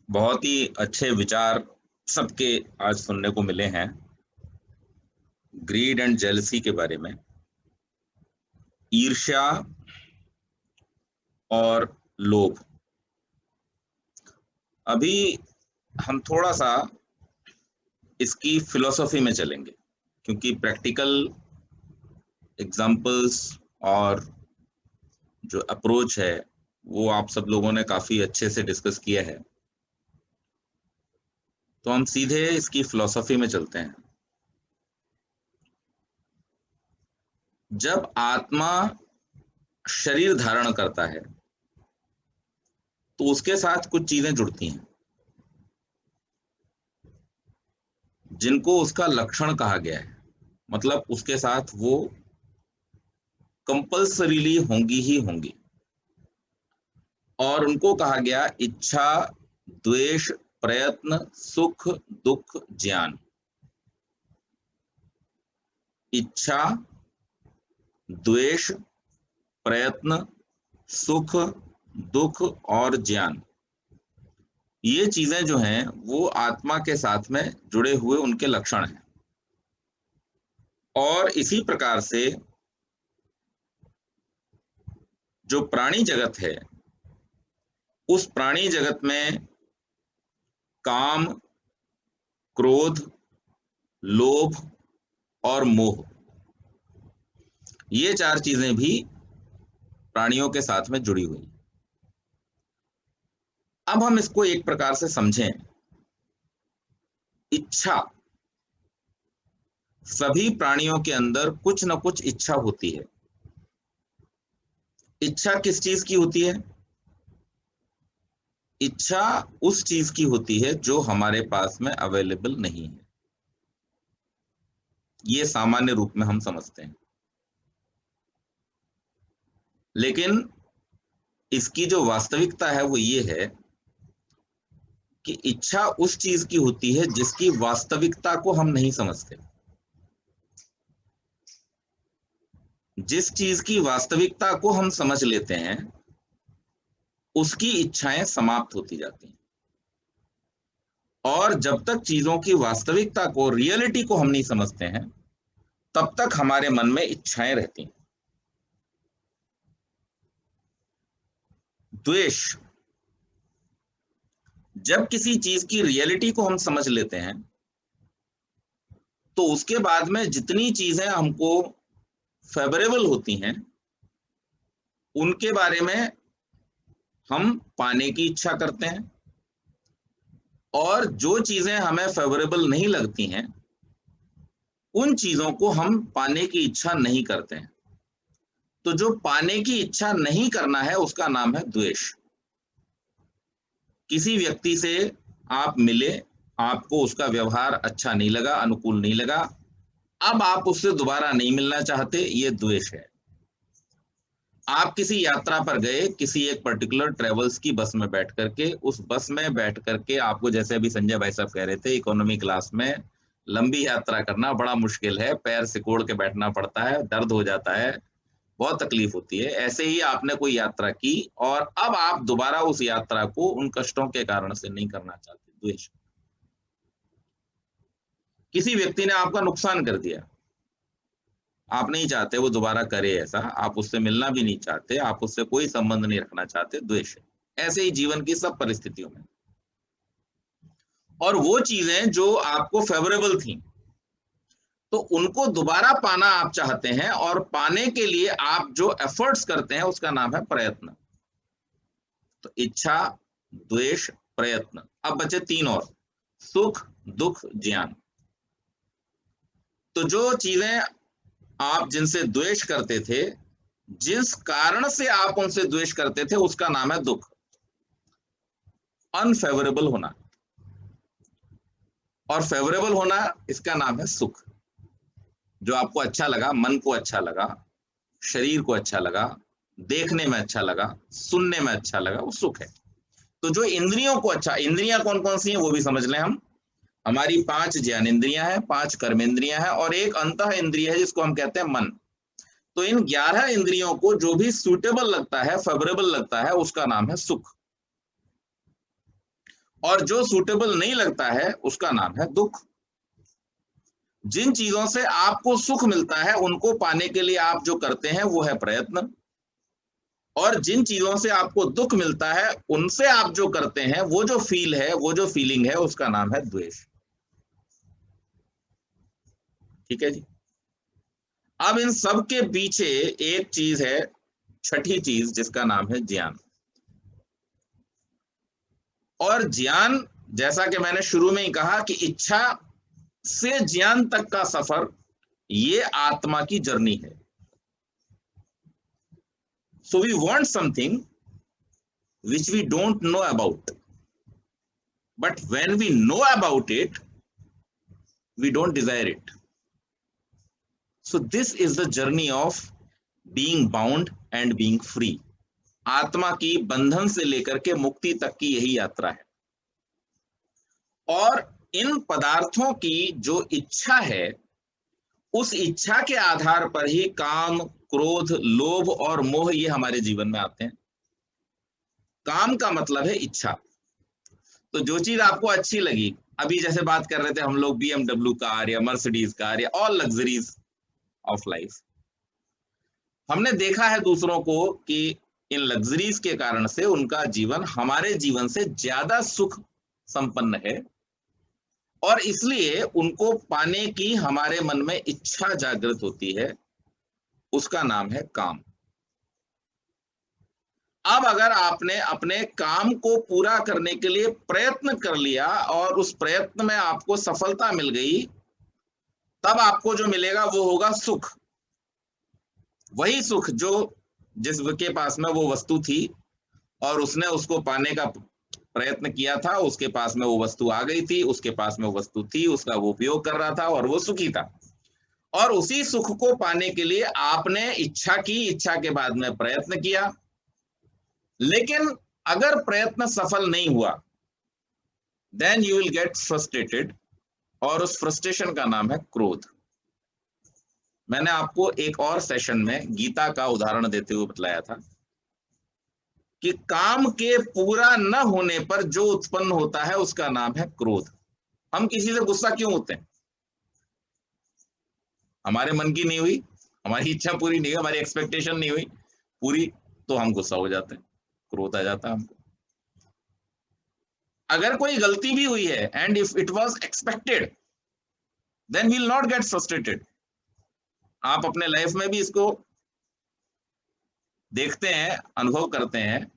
बहुत ही अच्छे विचार सबके आज सुनने को मिले हैं ग्रीड एंड जेलसी के बारे में। ईर्ष्या और लोभ। अभी हम थोड़ा सा इसकी फिलॉसफी में चलेंगे, क्योंकि प्रैक्टिकल एग्जांपल्स और जो अप्रोच है वो आप सब लोगों ने काफी अच्छे से डिस्कस किया है। तो हम सीधे इसकी फिलॉसफी में चलते हैं। जब आत्मा शरीर धारण करता है तो उसके साथ कुछ चीजें जुड़ती हैं जिनको उसका लक्षण कहा गया है। मतलब उसके साथ वो कंपल्सरीली होंगी ही होंगी, और उनको कहा गया इच्छा, द्वेष, प्रयत्न, सुख, दुख, ज्ञान। इच्छा, द्वेष, प्रयत्न, सुख, दुख और ज्ञान, ये चीजें जो हैं वो आत्मा के साथ में जुड़े हुए उनके लक्षण हैं। और इसी प्रकार से जो प्राणी जगत है, उस प्राणी जगत में काम, क्रोध, लोभ और मोह, ये चार चीजें भी प्राणियों के साथ में जुड़ी हुई। अब हम इसको एक प्रकार से समझें। इच्छा, सभी प्राणियों के अंदर कुछ ना कुछ इच्छा होती है। इच्छा किस चीज की होती है? इच्छा उस चीज की होती है जो हमारे पास में अवेलेबल नहीं है। ये सामान्य रूप में हम समझते हैं, लेकिन इसकी जो वास्तविकता है वो ये है कि इच्छा उस चीज की होती है जिसकी वास्तविकता को हम नहीं समझते। जिस चीज की वास्तविकता को हम समझ लेते हैं उसकी इच्छाएं समाप्त होती जाती हैं। और जब तक चीजों की वास्तविकता को, रियलिटी को हम नहीं समझते हैं, तब तक हमारे मन में इच्छाएं रहती हैं। द्वेष, जब किसी चीज की रियलिटी को हम समझ लेते हैं तो उसके बाद में जितनी चीजें हमको फेवरेबल होती हैं उनके बारे में हम पाने की इच्छा करते हैं, और जो चीजें हमें फेवरेबल नहीं लगती हैं उन चीजों को हम पाने की इच्छा नहीं करते हैं। तो जो पाने की इच्छा नहीं करना है उसका नाम है द्वेष। किसी व्यक्ति से आप मिले, आपको उसका व्यवहार अच्छा नहीं लगा, अनुकूल नहीं लगा, अब आप उससे दोबारा नहीं मिलना चाहते, ये द्वेष है। आप किसी यात्रा पर गए, किसी एक पर्टिकुलर ट्रेवल्स की बस में बैठ करके, उस बस में बैठ करके आपको, जैसे अभी संजय भाई साहब कह रहे थे, इकोनॉमी क्लास में लंबी यात्रा करना बड़ा मुश्किल है, पैर सिकोड़ के बैठना पड़ता है, दर्द हो जाता है, बहुत तकलीफ होती है। ऐसे ही आपने कोई यात्रा की और अब आप दोबारा उस यात्रा को उन कष्टों के कारण से नहीं करना चाहते, द्वेष। किसी व्यक्ति ने आपका नुकसान कर दिया, आप नहीं चाहते वो दोबारा करे ऐसा, आप उससे मिलना भी नहीं चाहते, आप उससे कोई संबंध नहीं रखना चाहते, द्वेष है। ऐसे ही जीवन की सब परिस्थितियों में। और वो चीजें जो आपको फेवरेबल थी तो उनको दोबारा पाना आप चाहते हैं, और पाने के लिए आप जो एफर्ट्स करते हैं उसका नाम है प्रयत्न। तो इच्छा, द्वेष, प्रयत्न। अब बचे तीन और, सुख, दुख, ज्ञान। तो जो चीजें आप जिनसे द्वेष करते थे, जिस कारण से आप उनसे द्वेष करते थे, उसका नाम है दुख, अनफेवरेबल होना। और फेवरेबल होना, इसका नाम है सुख। जो आपको अच्छा लगा, मन को अच्छा लगा, शरीर को अच्छा लगा, देखने में अच्छा लगा, सुनने में अच्छा लगा, वो सुख है। तो जो इंद्रियों को अच्छा, इंद्रियां कौन कौन सी हैं वो भी समझ लें हम। हमारी 5 ज्ञानेंद्रियां हैं, 5 कर्मेंद्रियां हैं, और एक अंतः इंद्रिय है जिसको हम कहते हैं मन। तो इन 11 इंद्रियों को जो भी सूटेबल लगता है, फेवरेबल लगता है, उसका नाम है सुख। और जो सूटेबल नहीं लगता है उसका नाम है दुख। जिन चीजों से आपको सुख मिलता है उनको पाने के लिए आप जो करते हैं वो है प्रयत्न, और जिन चीजों से आपको दुख मिलता है उनसे आप जो करते हैं वो जो फील है, वो जो फीलिंग है, उसका नाम है द्वेष। ठीक है जी। अब इन सब के पीछे एक चीज है, छठी चीज, जिसका नाम है ज्ञान। और ज्ञान, जैसा कि मैंने शुरू में ही कहा कि इच्छा से ज्ञान तक का सफर ये आत्मा की जर्नी है। So we want something which we don't know about, but when we know about it we don't desire it. So this is the journey of being bound and being free. आत्मा की बंधन से लेकर के मुक्ति तक की यही यात्रा है। और इन पदार्थों की जो इच्छा है, उस इच्छा के आधार पर ही काम, क्रोध, लोभ और मोह ये हमारे जीवन में आते हैं। काम का मतलब है इच्छा। तो जो चीज आपको अच्छी लगी, अभी जैसे बात कर रहे थे हम लोग BMW कार या मर्सिडीज कार या ऑल लग्जरीज ऑफ लाइफ, हमने देखा है दूसरों को कि इन लग्जरीज के कारण से उनका जीवन हमारे जीवन से ज्यादा सुख संपन्न है, और इसलिए उनको पाने की हमारे मन में इच्छा जागृत होती है। उसका नाम है काम। अब अगर आपने अपने काम को पूरा करने के लिए प्रयत्न कर लिया और उस प्रयत्न में आपको सफलता मिल गई, तब आपको जो मिलेगा वो होगा सुख। वही सुख जो जिसके पास में वो वस्तु थी और उसने उसको पाने का प्रयत्न किया था, उसके पास में वो वस्तु आ गई थी, उसके पास में वो वस्तु थी, उसका वो उपयोग कर रहा था और वो सुखी था। और उसी सुख को पाने के लिए आपने इच्छा की, इच्छा के बाद में प्रयत्न किया, लेकिन अगर प्रयत्न सफल नहीं हुआ, then you will get frustrated, और उस फ्रस्ट्रेशन का नाम है क्रोध। मैंने आपको एक और सेशन में गीता का उदाहरण देते हुए बतलाया था कि काम के पूरा न होने पर जो उत्पन्न होता है उसका नाम है क्रोध। हम किसी से गुस्सा क्यों होते हैं? हमारे मन की नहीं हुई, हमारी इच्छा पूरी नहीं हुई, हमारी एक्सपेक्टेशन नहीं हुई पूरी, तो हम गुस्सा हो जाते हैं, क्रोध आ जाता है हमको। अगर कोई गलती भी हुई है and if it was expected, then we will not get frustrated. आप अपने लाइफ में भी इसको देखते हैं, अनुभव करते हैं।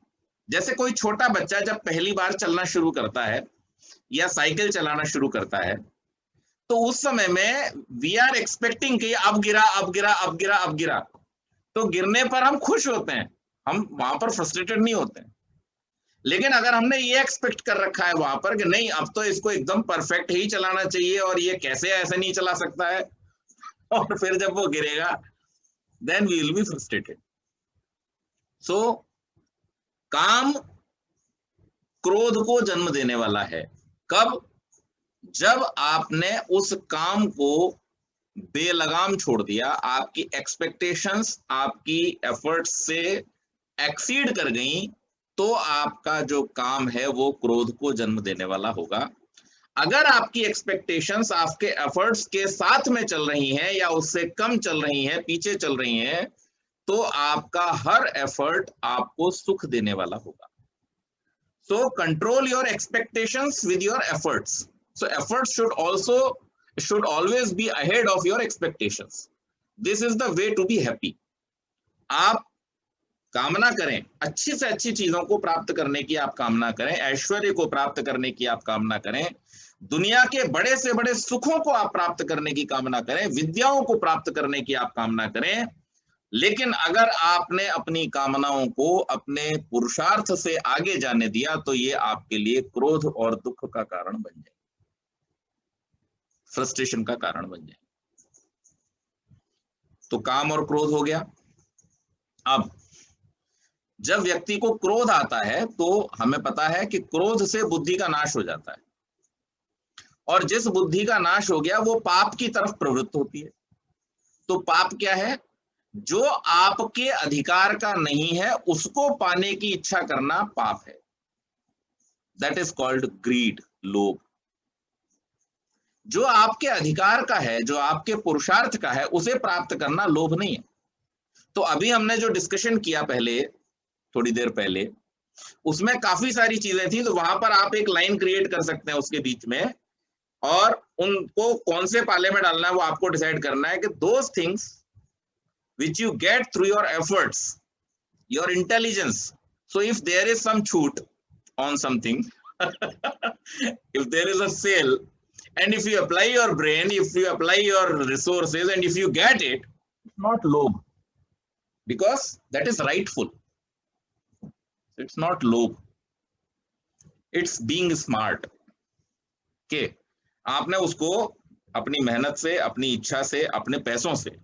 जैसे कोई छोटा बच्चा जब पहली बार चलना शुरू करता है या साइकिल चलाना शुरू करता है, तो उस समय में वी आर एक्सपेक्टिंग कि अब गिरा, अब गिरा, अब गिरा, अब गिरा। तो गिरने पर हम खुश होते हैं, हम वहां पर फ्रस्ट्रेटेड नहीं होते हैं। लेकिन अगर हमने ये एक्सपेक्ट कर रखा है वहां पर कि नहीं, अब तो इसको एकदम परफेक्ट ही चलाना चाहिए और ये कैसे ऐसे नहीं चला सकता है, और फिर जब वो गिरेगा, then we will be frustrated. So काम क्रोध को जन्म देने वाला है। कब? जब आपने उस काम को बेलगाम छोड़ दिया, आपकी एक्सपेक्टेशंस आपकी एफर्ट्स से एक्सीड कर गई, तो आपका जो काम है वो क्रोध को जन्म देने वाला होगा। अगर आपकी एक्सपेक्टेशंस आपके एफर्ट्स के साथ में चल रही हैं या उससे कम चल रही हैं, पीछे चल रही हैं, तो आपका हर एफर्ट आपको सुख देने वाला होगा। So control your expectations with your efforts. So efforts should always be ahead of your expectations. This is the way to be happy. आप कामना करें, अच्छी से अच्छी चीजों को प्राप्त करने की आप कामना करें, ऐश्वर्य को प्राप्त करने की आप कामना करें, दुनिया के बड़े से बड़े सुखों को आप प्राप्त करने की कामना करें, विद्याओं को प्राप्त करने की आप कामना करें, लेकिन अगर आपने अपनी कामनाओं को अपने पुरुषार्थ से आगे जाने दिया तो ये आपके लिए क्रोध और दुख का कारण बन जाए, फ्रस्ट्रेशन का कारण बन जाए। तो काम और क्रोध हो गया। अब जब व्यक्ति को क्रोध आता है तो हमें पता है कि क्रोध से बुद्धि का नाश हो जाता है, और जिस बुद्धि का नाश हो गया वो पाप की तरफ प्रवृत्त होती है। तो पाप क्या है? जो आपके अधिकार का नहीं है उसको पाने की इच्छा करना पाप है। दैट इज कॉल्ड ग्रीड, लोभ। जो आपके अधिकार का है, जो आपके पुरुषार्थ का है, उसे प्राप्त करना लोभ नहीं है। तो अभी हमने जो डिस्कशन किया पहले, थोड़ी देर पहले, उसमें काफी सारी चीजें थी, तो वहां पर आप एक लाइन क्रिएट कर सकते हैं उसके बीच में, और उनको कौन से पाले में डालना है वो आपको डिसाइड करना है कि those things which you get through your efforts, your intelligence. So if there is some छूट on something, if there is a sale, and if you apply your brain, if you apply your resources, and if you get it, it's not low, because that is rightful. It's not low, it's being smart. Okay, आपने उसको अपनी मेहनत से, अपनी इच्छा से, अपने पैसों से,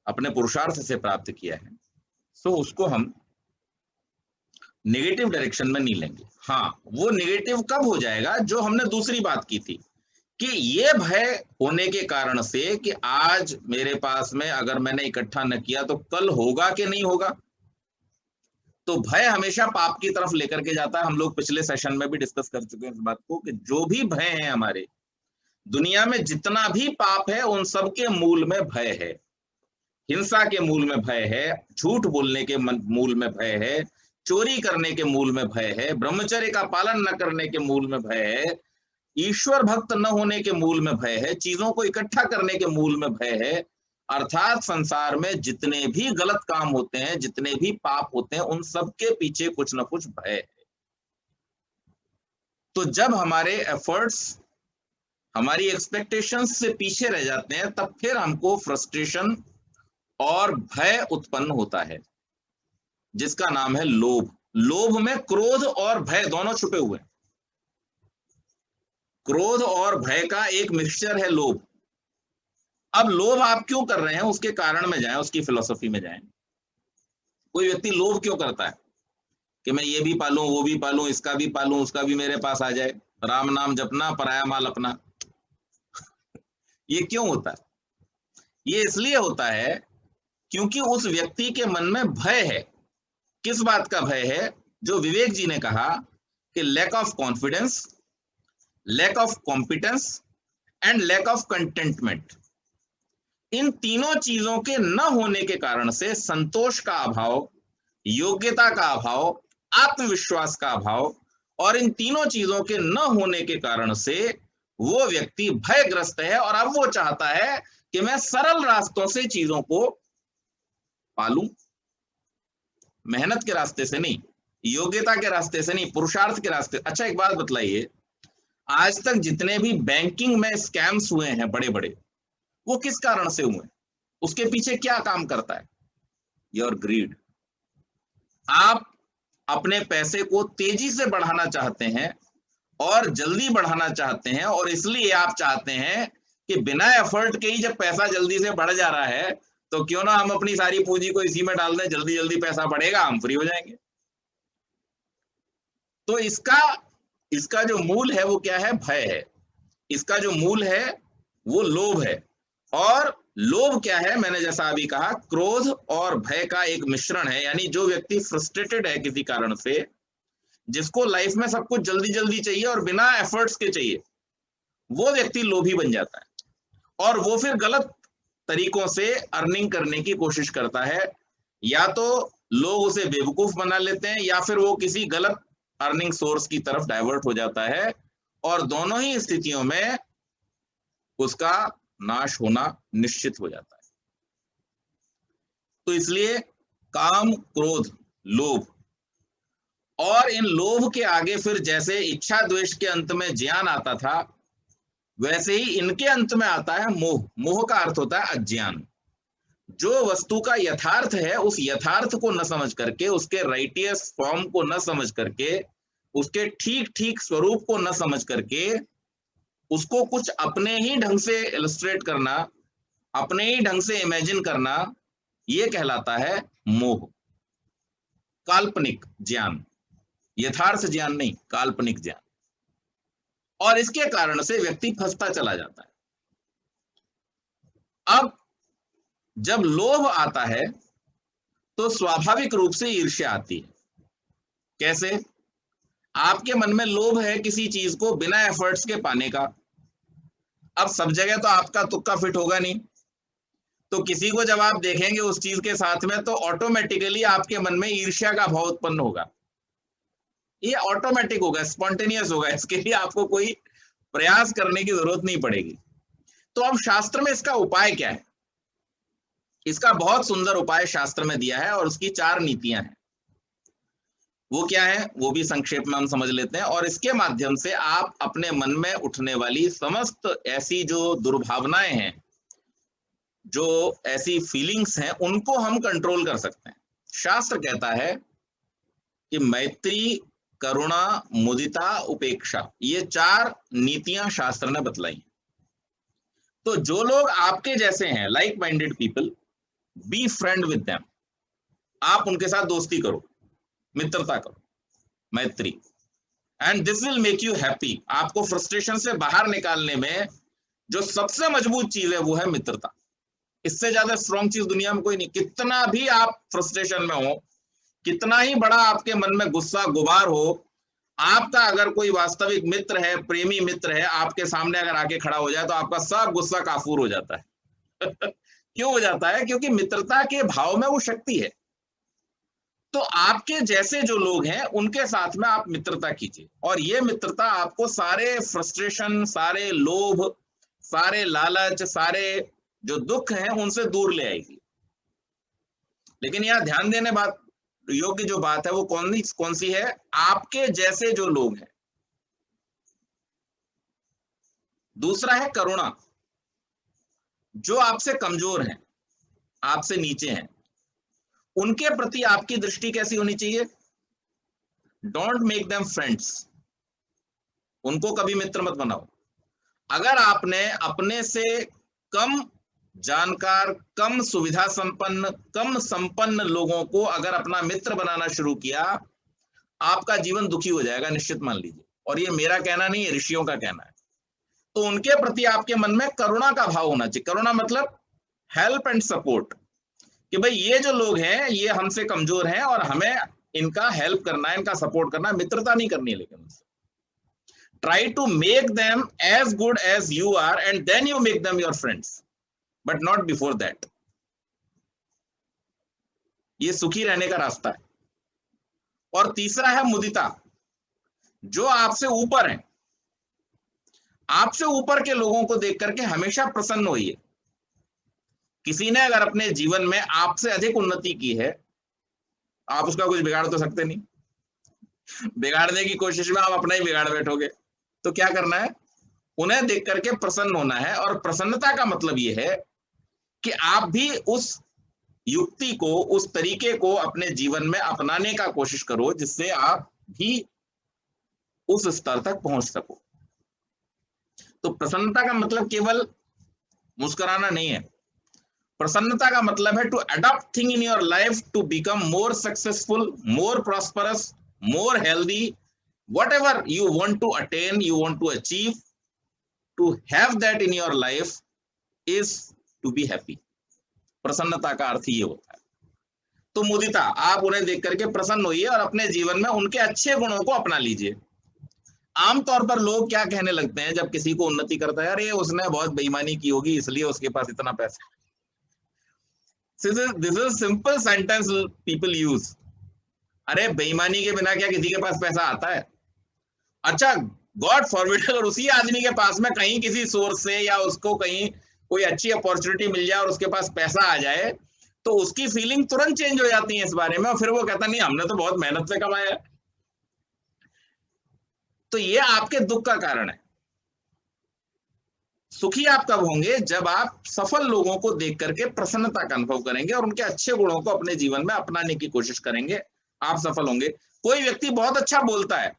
अपने पुरुषार्थ से प्राप्त किया है, सो उसको हम नेगेटिव डायरेक्शन में नहीं लेंगे। हाँ, वो नेगेटिव कब हो जाएगा, जो हमने दूसरी बात की थी कि ये भय होने के कारण से कि आज मेरे पास में अगर मैंने इकट्ठा न किया तो कल होगा कि नहीं होगा। तो भय हमेशा पाप की तरफ लेकर के जाता है। हम लोग पिछले सेशन में भी डिस्कस कर चुके हैं इस बात को कि जो भी भय है हमारे दुनिया में, जितना भी पाप है, उन सब के मूल में भय है। हिंसा के मूल में भय है, झूठ बोलने के मूल में भय है, चोरी करने के मूल में भय है, ब्रह्मचर्य का पालन न करने के मूल में भय है, ईश्वर भक्त न होने के मूल में भय है, चीजों को इकट्ठा करने के मूल में भय है। अर्थात संसार में जितने भी गलत काम होते हैं, जितने भी पाप होते हैं, उन सब के पीछे कुछ न कुछ भय है। तो जब हमारे एफर्ट्स, हमारी एक्सपेक्टेशंस से पीछे रह जाते हैं, तब फिर हमको फ्रस्ट्रेशन और भय उत्पन्न होता है, जिसका नाम है लोभ। लोभ में क्रोध और भय दोनों छुपे हुए हैं। क्रोध और भय का एक मिक्सचर है लोभ। अब लोभ आप क्यों कर रहे हैं, उसके कारण में जाएं, उसकी फिलॉसफी में जाएं। कोई व्यक्ति लोभ क्यों करता है कि मैं ये भी पालूं, वो भी पालूं, इसका भी पालूं, उसका भी मेरे पास आ जाए, राम नाम जपना, पराया माल अपना। ये क्यों होता है? ये इसलिए होता है क्योंकि उस व्यक्ति के मन में भय है। किस बात का भय है? जो विवेक जी ने कहा कि lack of confidence, lack of competence and lack of contentment. इन तीनों चीजों के न होने के कारण से संतोष का अभाव, योग्यता का अभाव, आत्मविश्वास का अभाव, और इन तीनों चीजों के न होने के कारण से वो व्यक्ति भयग्रस्त है। और अब वो चाहता है कि मैं सरल रास्तों से चीजों को पालूं, मेहनत के रास्ते से नहीं, योग्यता के रास्ते से नहीं, पुरुषार्थ के रास्ते। अच्छा, एक बात बतलाइए, आज तक जितने भी बैंकिंग में स्कैम्स हुए हैं बड़े बड़े, वो किस कारण से हुए? उसके पीछे क्या काम करता है? Your greed. आप अपने पैसे को तेजी से बढ़ाना चाहते हैं और जल्दी बढ़ाना चाहते हैं, और इसलिए आप चाहते हैं कि बिना एफर्ट के ही जब पैसा जल्दी से बढ़ जा रहा है, तो क्यों ना हम अपनी सारी पूंजी को इसी में डाल दें, जल्दी जल्दी पैसा बढ़ेगा, हम फ्री हो जाएंगे। तो इसका जो मूल है वो क्या है? भय है। इसका जो मूल है वो लोभ है। और लोभ क्या है? मैंने जैसा अभी कहा, क्रोध और भय का एक मिश्रण है। यानी जो व्यक्ति फ्रस्ट्रेटेड है किसी कारण से, जिसको लाइफ में सब कुछ जल्दी जल्दी चाहिए और बिना एफर्ट्स के चाहिए, वो व्यक्ति लोभी बन जाता है, और वो फिर गलत तरीकों से अर्निंग करने की कोशिश करता है। या तो लोग उसे बेवकूफ बना लेते हैं, या फिर वो किसी गलत अर्निंग सोर्स की तरफ डाइवर्ट हो जाता है, और दोनों ही स्थितियों में उसका नाश होना निश्चित हो जाता है। तो इसलिए काम, क्रोध, लोभ, और इन लोभ के आगे फिर जैसे इच्छा द्वेष के अंत में ज्ञान आता था, वैसे ही इनके अंत में आता है मोह। मोह का अर्थ होता है अज्ञान। जो वस्तु का यथार्थ है, उस यथार्थ को न समझ करके, उसके राइटियस फॉर्म को न समझ करके, उसके ठीक ठीक स्वरूप को न समझ करके, उसको कुछ अपने ही ढंग से इलस्ट्रेट करना, अपने ही ढंग से इमेजिन करना, यह कहलाता है मोह। काल्पनिक ज्ञान, यथार्थ ज्ञान नहीं, काल्पनिक ज्ञान। और इसके कारण से व्यक्ति फंसता चला जाता है। अब जब लोभ आता है तो स्वाभाविक रूप से ईर्ष्या आती है। कैसे? आपके मन में लोभ है किसी चीज को बिना एफर्ट्स के पाने का। अब सब जगह तो आपका तुक्का फिट होगा नहीं, तो किसी को जब आप देखेंगे उस चीज के साथ में तो ऑटोमेटिकली आपके मन में ईर्ष्या का भाव उत्पन्न होगा। ये ऑटोमेटिक होगा, स्पॉन्टेनियस होगा, इसके लिए आपको कोई प्रयास करने की जरूरत नहीं पड़ेगी। तो अब शास्त्र में इसका उपाय क्या है? इसका बहुत सुंदर उपाय शास्त्र में दिया है और उसकी 4 नीतियां हैं। वो क्या है वो भी संक्षेप में हम समझ लेते हैं, और इसके माध्यम से आप अपने मन में उठने वाली समस्त ऐसी जो दुर्भावनाएं हैं, जो ऐसी फीलिंग्स हैं, उनको हम कंट्रोल कर सकते हैं। शास्त्र कहता है कि मैत्री, करुणा, मुदिता, उपेक्षा, ये 4 नीतियां शास्त्र ने बतलाई। तो जो लोग आपके जैसे हैं, like minded people, be friend with them, आप उनके साथ दोस्ती करो, मित्रता करो, मैत्री, and this will make you happy. आपको फ्रस्ट्रेशन से बाहर निकालने में जो सबसे मजबूत चीज है वो है मित्रता। इससे ज्यादा स्ट्रॉन्ग चीज दुनिया में कोई नहीं। कितना भी आप फ्रस्ट्रेशन में हो, कितना ही बड़ा आपके मन में गुस्सा गुबार हो, आपका अगर कोई वास्तविक मित्र है, प्रेमी मित्र है, आपके सामने अगर आके खड़ा हो जाए तो आपका सब गुस्सा काफूर हो जाता है। क्यों हो जाता है? क्योंकि मित्रता के भाव में वो शक्ति है। तो आपके जैसे जो लोग हैं उनके साथ में आप मित्रता कीजिए, और ये मित्रता आपको सारे फ्रस्ट्रेशन, सारे लोभ, सारे लालच, सारे जो दुख हैं उनसे दूर ले आएगी। लेकिन यहां ध्यान देने बात योग्य जो बात है वो कौन सी है? आपके जैसे जो लोग हैं। दूसरा है करुणा। जो आपसे कमजोर हैं, आपसे नीचे हैं, उनके प्रति आपकी दृष्टि कैसी होनी चाहिए? डोंट मेक देम फ्रेंड्स, उनको कभी मित्र मत बनाओ। अगर आपने अपने से कम जानकार, कम सुविधा संपन्न, कम संपन्न लोगों को अगर अपना मित्र बनाना शुरू किया, आपका जीवन दुखी हो जाएगा, निश्चित मान लीजिए। और ये मेरा कहना नहीं है, ऋषियों का कहना है। तो उनके प्रति आपके मन में करुणा का भाव होना चाहिए। करुणा मतलब हेल्प एंड सपोर्ट, कि भाई ये जो लोग हैं ये हमसे कमजोर हैं और हमें इनका हेल्प करना है, इनका सपोर्ट करना है, मित्रता नहीं करनी है। लेकिन उनसे try to make them as good as you are and then you make them your friends, but not before that. ये सुखी रहने का रास्ता है। और तीसरा है मुदिता। जो आपसे ऊपर है, आपसे ऊपर के लोगों को देख करके हमेशा प्रसन्न होइए। किसी ने अगर अपने जीवन में आपसे अधिक उन्नति की है, आप उसका कुछ बिगाड़ तो सकते नहीं। बिगाड़ने की कोशिश में आप अपना ही बिगाड़ बैठोगे। तो क्या करना है? उन्हें देख करके प्रसन्न होना है। और प्रसन्नता का मतलब यह है कि आप भी उस युक्ति को, उस तरीके को अपने जीवन में अपनाने का कोशिश करो जिससे आप भी उस स्तर तक पहुंच सको। तो प्रसन्नता का मतलब केवल मुस्कुराना नहीं है। प्रसन्नता का मतलब है to adopt thing in your life to become more successful, more prosperous, more healthy, whatever you want to attain, you want to achieve, to have that in your life is to be happy. प्रसन्नता का अर्थ ये होता है। तो मुदिता, आप उन्हें देख करके प्रसन्न होइए और अपने जीवन में उनके अच्छे गुणों को अपना लीजिए। आमतौर पर लोग क्या कहने लगते हैं जब किसी को उन्नति करता है? अरे उसने बहुत बेईमानी की होगी इसलिए उसके पास इतना पैसा। This is simple sentence people use. अरे बेईमानी के बिना क्या किसी के पास पैसा आता है? अच्छा, गॉड फॉरबिड, अगर उसी आदमी के पास में कहीं किसी सोर्स से या उसको कहीं कोई अच्छी अपॉर्चुनिटी मिल जाए और उसके पास पैसा आ जाए, तो उसकी फीलिंग तुरंत चेंज हो जाती है इस बारे में, और फिर वो कहता नहीं हमने तो बहुत मेहनत से कमाया है। तो ये आपके दुख का कारण है। सुखी आप कब होंगे? जब आप सफल लोगों को देख करके प्रसन्नता का अनुभव करेंगे और उनके अच्छे गुणों को अपने जीवन में अपनाने की कोशिश करेंगे, आप सफल होंगे। कोई व्यक्ति बहुत अच्छा बोलता है,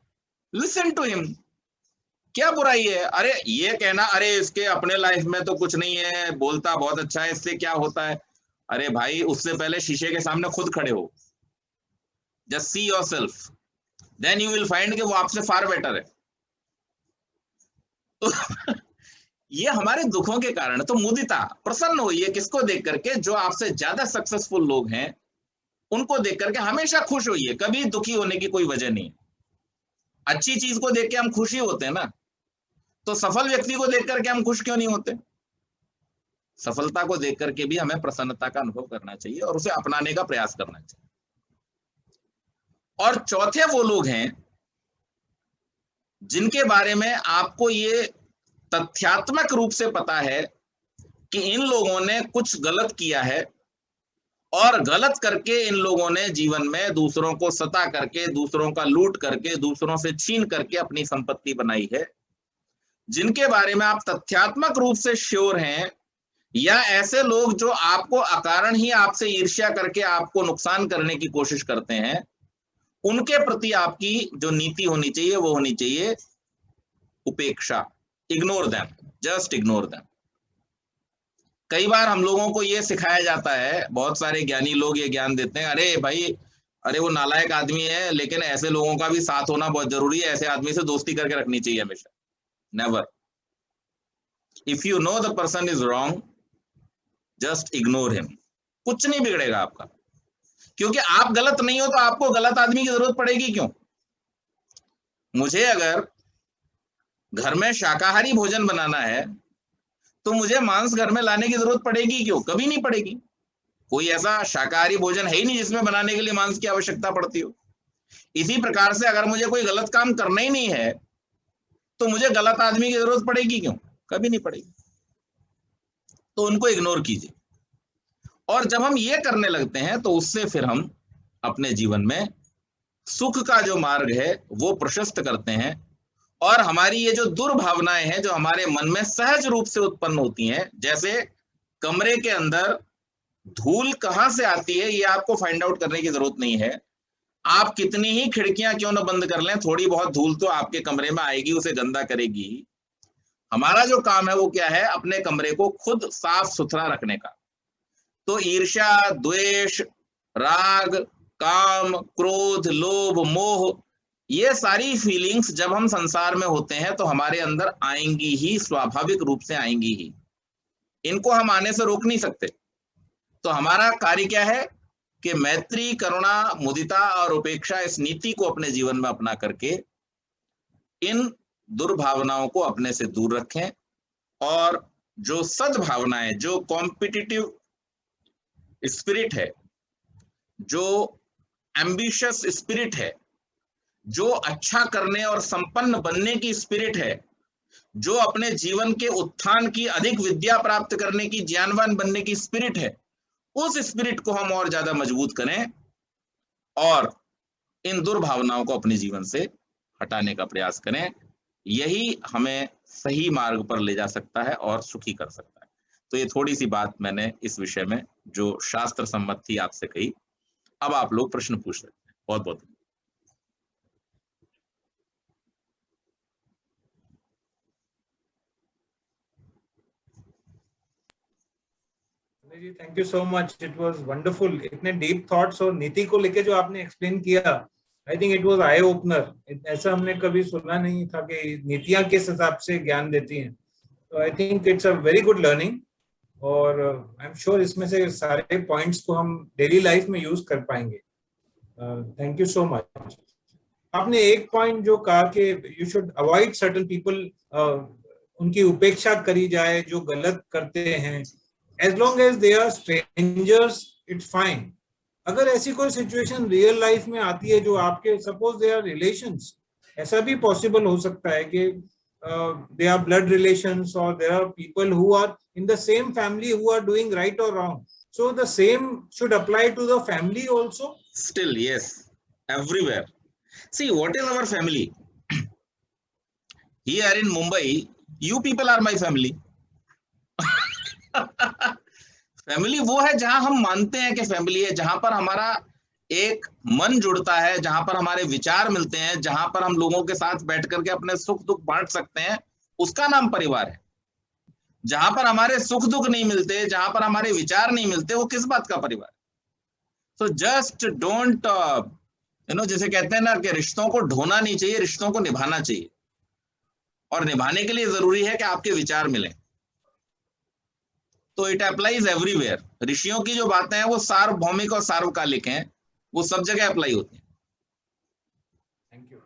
लिसन टू हिम। क्या बुराई है? अरे ये कहना अरे इसके अपने लाइफ में तो कुछ नहीं है, बोलता बहुत अच्छा है, इससे क्या होता है? अरे भाई, उससे पहले शीशे के सामने खुद खड़े हो, just see yourself, then you will find कि वो आपसे फार बेटर है। तो ये हमारे दुखों के कारण। तो मुदिता, प्रसन्न होइए किसको देख करके? जो आपसे ज्यादा सक्सेसफुल लोग हैं उनको देख करके हमेशा खुश होइए, कभी दुखी होने की कोई वजह नहीं। अच्छी चीज को देख के हम खुशी होते हैं ना, तो सफल व्यक्ति को देख करके हम खुश क्यों नहीं होते? सफलता को देख करके भी हमें प्रसन्नता का अनुभव करना चाहिए और उसे अपनाने का प्रयास करना चाहिए। और चौथे वो लोग हैं जिनके बारे में आपको ये तथ्यात्मक रूप से पता है कि इन लोगों ने कुछ गलत किया है और गलत करके इन लोगों ने जीवन में दूसरों को सता करके, दूसरों का लूट करके, दूसरों से छीन करके अपनी संपत्ति बनाई है, जिनके बारे में आप तथ्यात्मक रूप से श्योर हैं, या ऐसे लोग जो आपको अकारण ही आपसे ईर्ष्या करके आपको नुकसान करने की कोशिश करते हैं, उनके प्रति आपकी जो नीति होनी चाहिए वो होनी चाहिए उपेक्षा। Ignore them, just ignore them. कई बार हम लोगों को ये सिखाया जाता है, बहुत सारे ज्ञानी लोग ये ज्ञान देते हैं, अरे भाई, अरे वो नालायक आदमी है लेकिन ऐसे लोगों का भी साथ होना बहुत जरूरी है, ऐसे आदमी से दोस्ती करके रखनी चाहिए हमेशा। Never. If you know the person is wrong, just ignore him. कुछ नहीं बिगड़ेगा आपका, क्योंकि आप गलत नहीं हो तो आपको गलत आदमी की जरूरत पड़ेगी क्यों? मुझे अगर घर में शाकाहारी भोजन बनाना है तो मुझे मांस घर में लाने की जरूरत पड़ेगी क्यों? कभी नहीं पड़ेगी। कोई ऐसा शाकाहारी भोजन है ही नहीं जिसमें बनाने के लिए मांस की आवश्यकता पड़ती हो। इसी प्रकार से अगर मुझे कोई गलत काम करना ही नहीं है तो मुझे गलत आदमी की जरूरत पड़ेगी क्यों? कभी नहीं पड़ेगी। तो उनको इग्नोर कीजिए। और जब हम ये करने लगते हैं तो उससे फिर हम अपने जीवन में सुख का जो मार्ग है वो प्रशस्त करते हैं, और हमारी ये जो दुर्भावनाएं हैं जो हमारे मन में सहज रूप से उत्पन्न होती हैं, जैसे कमरे के अंदर धूल कहां से आती है ये आपको फाइंड आउट करने की जरूरत नहीं है। आप कितनी ही खिड़कियां क्यों ना बंद कर लें, थोड़ी बहुत धूल तो आपके कमरे में आएगी, उसे गंदा करेगी। हमारा जो काम है वो क्या है? अपने कमरे को खुद साफ सुथरा रखने का। तो ईर्ष्या, द्वेष, राग, काम, क्रोध, लोभ, मोह, ये सारी फीलिंग्स जब हम संसार में होते हैं तो हमारे अंदर आएंगी ही, स्वाभाविक रूप से आएंगी ही। इनको हम आने से रोक नहीं सकते। तो हमारा कार्य क्या है कि मैत्री, करुणा, मुदिता और उपेक्षा, इस नीति को अपने जीवन में अपना करके इन दुर्भावनाओं को अपने से दूर रखें, और जो सद्भावनाएं, जो कॉम्पिटिटिव स्पिरिट है, जो एम्बिशियस स्पिरिट है, जो अच्छा करने और संपन्न बनने की स्पिरिट है, जो अपने जीवन के उत्थान की, अधिक विद्या प्राप्त करने की, ज्ञानवान बनने की स्पिरिट है, उस स्पिरिट को हम और ज्यादा मजबूत करें और इन दुर्भावनाओं को अपने जीवन से हटाने का प्रयास करें। यही हमें सही मार्ग पर ले जा सकता है और सुखी कर सकता है। तो ये थोड़ी सी बात मैंने इस विषय में जो शास्त्र सम्मत थी आपसे कही। अब आप लोग प्रश्न पूछ सकते हैं। बहुत बहुत जी, thank you so much, it was wonderful. इतने डीप थॉट्स और नीति को लेके जो आपने एक्सप्लेन किया, I think it was eye opener. ऐसा हमने कभी सुना नहीं था कि नीतियां किस हिसाब से ज्ञान देती हैं। तो I think it's a very good learning, और आई एम श्योर इसमें से सारे पॉइंट्स को हम डेली लाइफ में यूज कर पाएंगे। Thank you so much. आपने एक पॉइंट जो कहा कि you should avoid certain people, उनकी उपेक्षा करी जाए जो गलत करते हैं, as long as they are strangers it's fine। अगर ऐसी कोई सिचुएशन रियल लाइफ में आती है जो आपके, सपोज दे आर रिलेशंस, ऐसा भी पॉसिबल हो सकता है कि दे आर ब्लड रिलेशंस, और there are people who are in the same family who are doing right और wrong, so the same should apply to the family also? Still, yes, everywhere. See, what is our family? Here in Mumbai, you people are my family. Family वो है जहां हम मानते हैं कि family है, जहां पर हमारा एक मन जुड़ता है, जहां पर हमारे विचार मिलते हैं, जहां पर हम लोगों के साथ बैठ करके अपने सुख दुख बांट सकते हैं, उसका नाम परिवार है। जहां पर हमारे सुख दुख नहीं मिलते, जहां पर हमारे विचार नहीं मिलते, वो किस बात का परिवार है? तो जस्ट डोंट जैसे कहते हैं ना कि रिश्तों को ढोना नहीं चाहिए, रिश्तों को निभाना चाहिए, और निभाने के लिए जरूरी है कि आपके विचार मिलें। तो इट अप्लाइज एवरीवेयर। ऋषियों की जो बातें हैं वो सार्वभौमिक और सार्वकालिक हैं, वो सब जगह अप्लाई होती हैं। Thank you.